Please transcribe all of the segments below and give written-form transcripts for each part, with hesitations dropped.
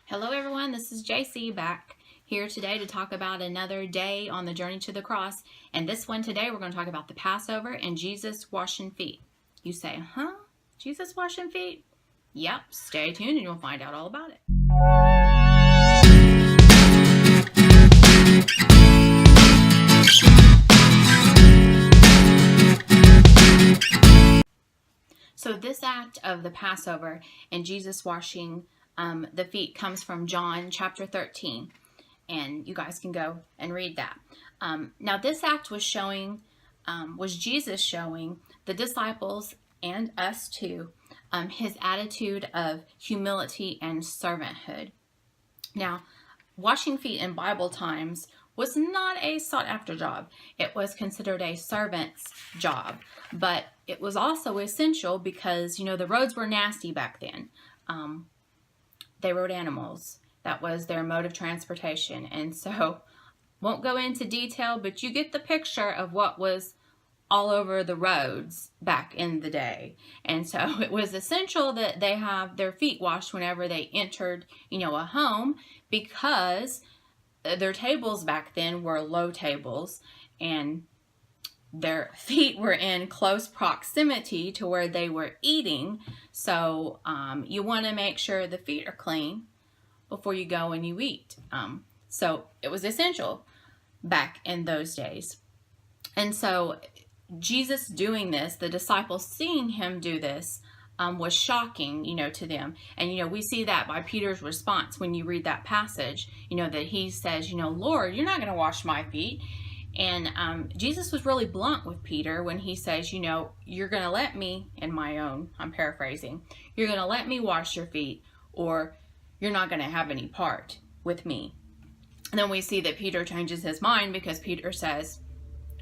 Hello everyone, this is JC back here today to talk about another day on the journey to the cross. And this one today we're going to talk about the Passover and Jesus washing feet. You say, huh? Jesus washing feet? Yep, stay tuned and you'll find out all about it. So this act of the Passover and Jesus washing the feet comes from John chapter 13. And you guys can go and read that. Now this act was Jesus showing the disciples and us too, his attitude of humility and servanthood. Now, washing feet in Bible times was not a sought after job. It was considered a servant's job, but it was also essential because, the roads were nasty back then. They rode animals. That was their mode of transportation. And so, won't go into detail, but you get the picture of what was all over the roads back in the day. And so it was essential that they have their feet washed whenever they entered, a home, because their tables back then were low tables and their feet were in close proximity to where they were eating. So you want to make sure the feet are clean before you go and you eat. So it was essential back in those days. And so Jesus doing this, the disciples seeing him do this, was shocking, to them. And, we see that by Peter's response when you read that passage, that he says, Lord, you're not going to wash my feet. And Jesus was really blunt with Peter when he says, you're going to let me, I'm paraphrasing, you're going to let me wash your feet, or you're not going to have any part with me. And then we see that Peter changes his mind because Peter says,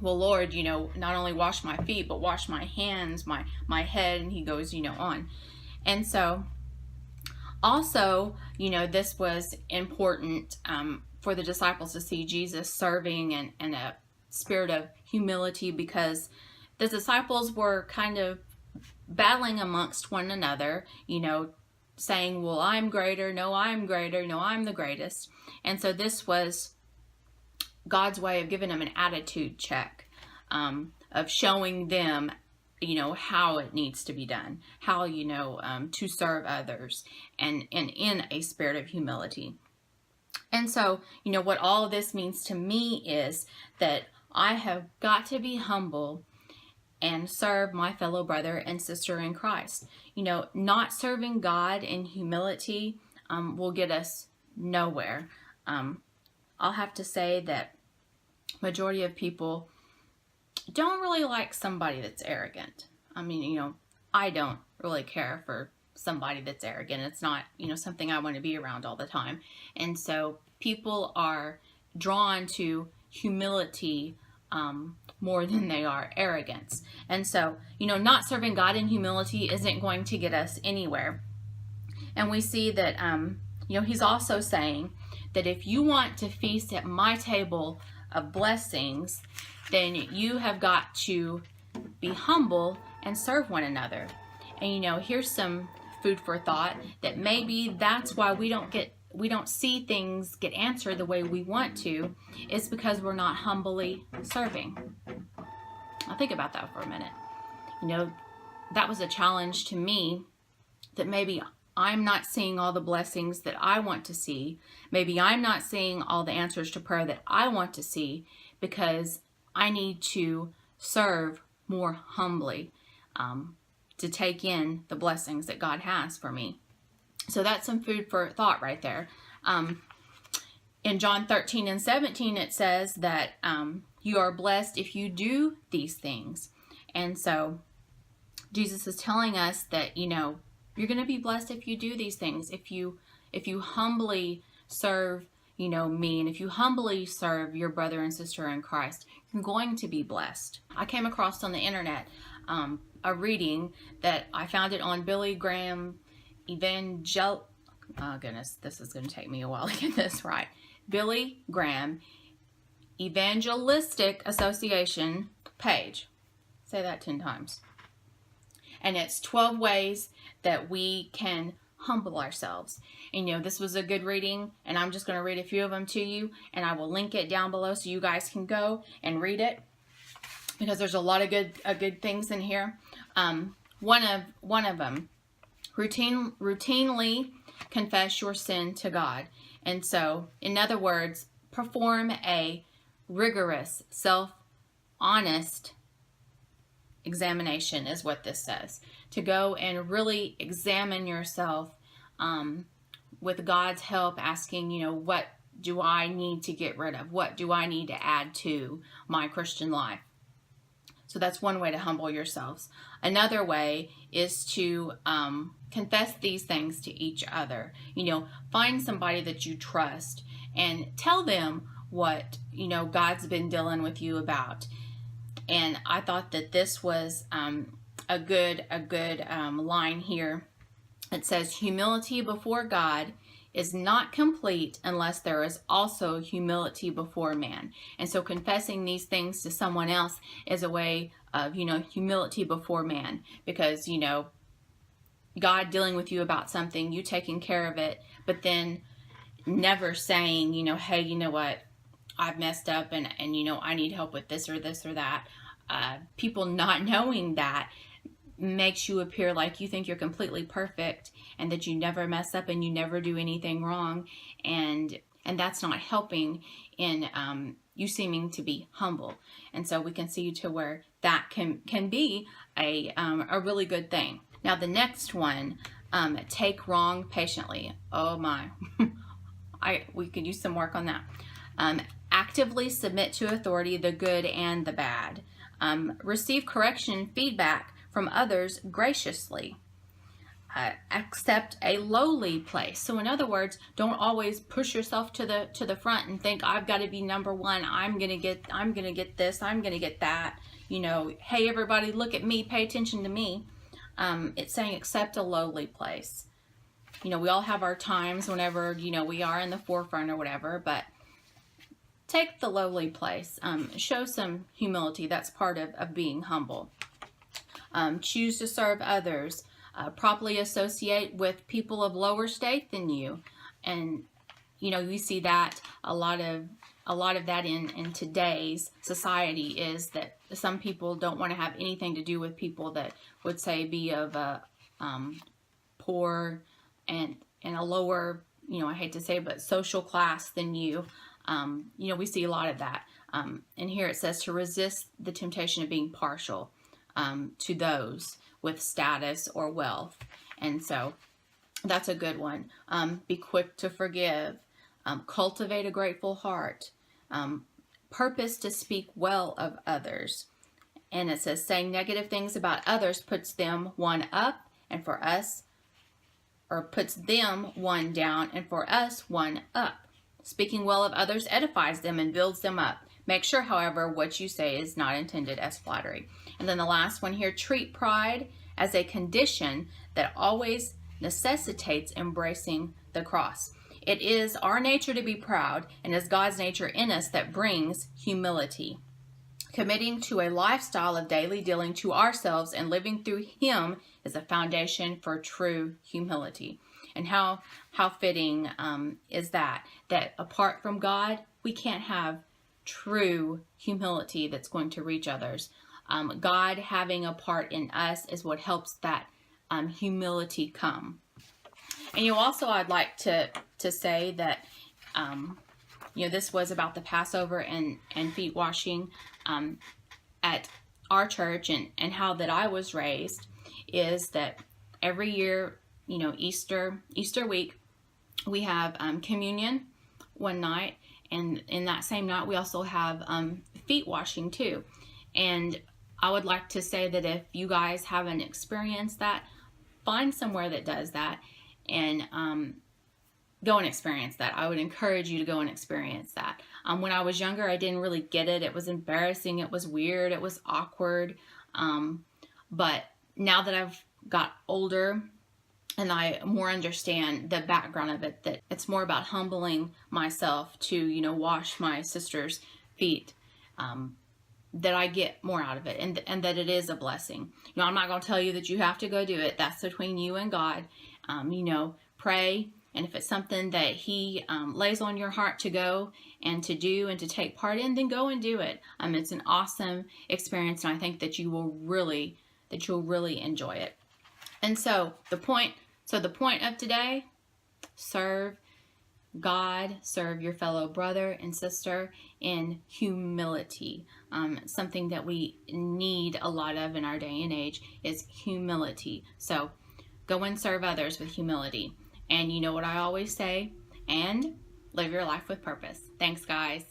well, Lord, not only wash my feet, but wash my hands, my head, and he goes, on. And so also, this was important for the disciples to see Jesus serving and a spirit of humility, because the disciples were kind of battling amongst one another, saying, well, I'm greater, no, I'm greater, no, I'm the greatest. And so this was God's way of giving them an attitude check, of showing them, how it needs to be done, how, to serve others, and in a spirit of humility. And so, what all of this means to me is that I have got to be humble and serve my fellow brother and sister in Christ. Not serving God in humility will get us nowhere. I'll have to say that majority of people don't really like somebody that's arrogant. I don't really care for somebody that's arrogant. It's not, something I want to be around all the time. And so people are drawn to humility more than they are arrogance. And so, not serving God in humility isn't going to get us anywhere. And we see that, he's also saying that if you want to feast at my table of blessings, then you have got to be humble and serve one another. And here's some food for thought, that maybe that's why we don't see things get answered the way we want to, is because we're not humbly serving. I'll think about that for a minute. That was a challenge to me, that maybe I'm not seeing all the blessings that I want to see. Maybe I'm not seeing all the answers to prayer that I want to see, because I need to serve more humbly, to take in the blessings that God has for me. So that's some food for thought right there. In John 13 and 17, it says that you are blessed if you do these things. And so Jesus is telling us that, you're going to be blessed if you do these things. If you humbly serve, me, and if you humbly serve your brother and sister in Christ, you're going to be blessed. I came across on the internet a reading that I found it on Billy Graham oh goodness, this is going to take me a while to get this right. Billy Graham Evangelistic Association page. Say that 10 times. And it's 12 ways that we can humble ourselves. And this was a good reading, and I'm just going to read a few of them to you, and I will link it down below so you guys can go and read it, because there's a lot of good things in here. One of them, routinely confess your sin to God. And so, in other words, perform a rigorous, honest examination is what this says. To go and really examine yourself with God's help, asking, what do I need to get rid of? What do I need to add to my Christian life? So that's one way to humble yourselves. Another way is to confess these things to each other. Find somebody that you trust and tell them what, God's been dealing with you about. And I thought that this was a good line here. It says, humility before God is not complete unless there is also humility before man. And so confessing these things to someone else is a way of, humility before man, because, God dealing with you about something, you taking care of it, but then never saying, hey, you know what, I've messed up and I need help with this or that. People not knowing that makes you appear like you think you're completely perfect and that you never mess up and you never do anything wrong, and that's not helping in you seeming to be humble. And so we can see to where that can be a really good thing. Now the next one, take wrong patiently. Oh my, we could use some work on that. Actively submit to authority, the good and the bad. Receive correction and feedback from others graciously. Accept a lowly place. So in other words, don't always push yourself to the front and think, I've got to be number one. I'm gonna get this. I'm gonna get that. Hey everybody, look at me. Pay attention to me. It's saying accept a lowly place. We all have our times whenever we are in the forefront or whatever, but take the lowly place. Show some humility. That's part of being humble. Choose to serve others. Properly associate with people of lower state than you. And we see that a lot of that in today's society is that some people don't want to have anything to do with people that would say be of a poor and a lower, I hate to say, but social class than you. We see a lot of that. And here it says to resist the temptation of being partial to those with status or wealth. And so that's a good one. Be quick to forgive. Cultivate a grateful heart. Purpose to speak well of others. And it says saying negative things about others puts them one up, and for us, or puts them one down, and for us one up. Speaking well of others edifies them and builds them up. Make sure, however, what you say is not intended as flattery. And then the last one here, treat pride as a condition that always necessitates embracing the cross. It is our nature to be proud, and is God's nature in us that brings humility. Committing to a lifestyle of daily dealing to ourselves and living through Him is a foundation for true humility. And how fitting is that apart from God, we can't have true humility that's going to reach others. God having a part in us is what helps that humility come. And also I'd like to say that this was about the Passover and feet washing at our church, and how that I was raised is that every year, Easter week, we have communion one night, and in that same night we also have feet washing too. And I would like to say that if you guys haven't experienced that, find somewhere that does that and go and experience that. I would encourage you to go and experience that. When I was younger, I didn't really get it. It was embarrassing. It was weird. It was awkward. But now that I've got older and I more understand the background of it, that it's more about humbling myself to, wash my sister's feet, that I get more out of it, and that it is a blessing. I'm not going to tell you that you have to go do it. That's between you and God. pray. And if it's something that he lays on your heart to go and to do and to take part in, then go and do it. It's an awesome experience, and I think that you'll really enjoy it. And so the point of today: serve God, serve your fellow brother and sister in humility. Something that we need a lot of in our day and age is humility. So go and serve others with humility. And you know what I always say, and live your life with purpose. Thanks, guys.